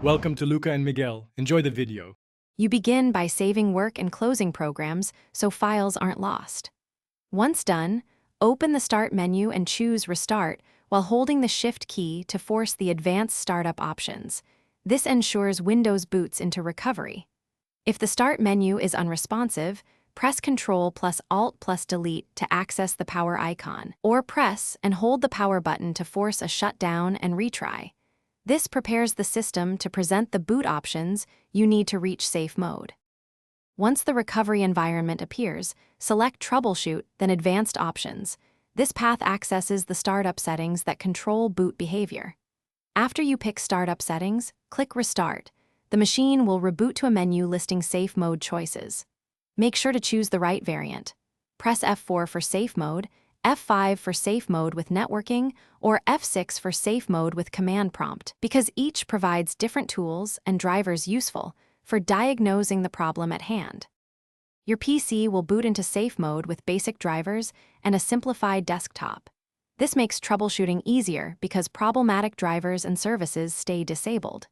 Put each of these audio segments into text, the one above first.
Welcome to Luca and Miguel. Enjoy the video. You begin by saving work and closing programs so files aren't lost. Once done, open the Start menu and choose Restart while holding the Shift key to force the advanced startup options. This ensures Windows boots into recovery. If the Start menu is unresponsive, press Ctrl plus Alt plus Delete to access the power icon, or press and hold the power button to force a shutdown and retry. This prepares the system to present the boot options you need to reach safe mode. Once the recovery environment appears, select Troubleshoot, then Advanced Options. This path accesses the startup settings that control boot behavior. After you pick Startup Settings, click Restart. The machine will reboot to a menu listing safe mode choices. Make sure to choose the right variant. Press F4 for safe mode, F5 for safe mode with networking, or F6 for safe mode with command prompt, because each provides different tools and drivers useful for diagnosing the problem at hand. Your PC will boot into safe mode with basic drivers and a simplified desktop. This makes troubleshooting easier because problematic drivers and services stay disabled.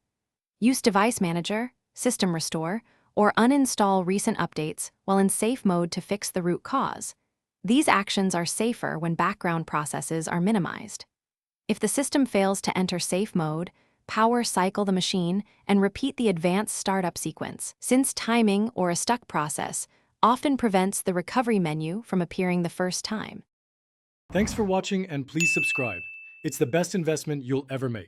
Use Device Manager, System Restore, or uninstall recent updates while in safe mode to fix the root cause. These actions are safer when background processes are minimized. If the system fails to enter safe mode, power cycle the machine and repeat the advanced startup sequence, since timing or a stuck process often prevents the recovery menu from appearing the first time. Thanks for watching and please subscribe. It's the best investment you'll ever make.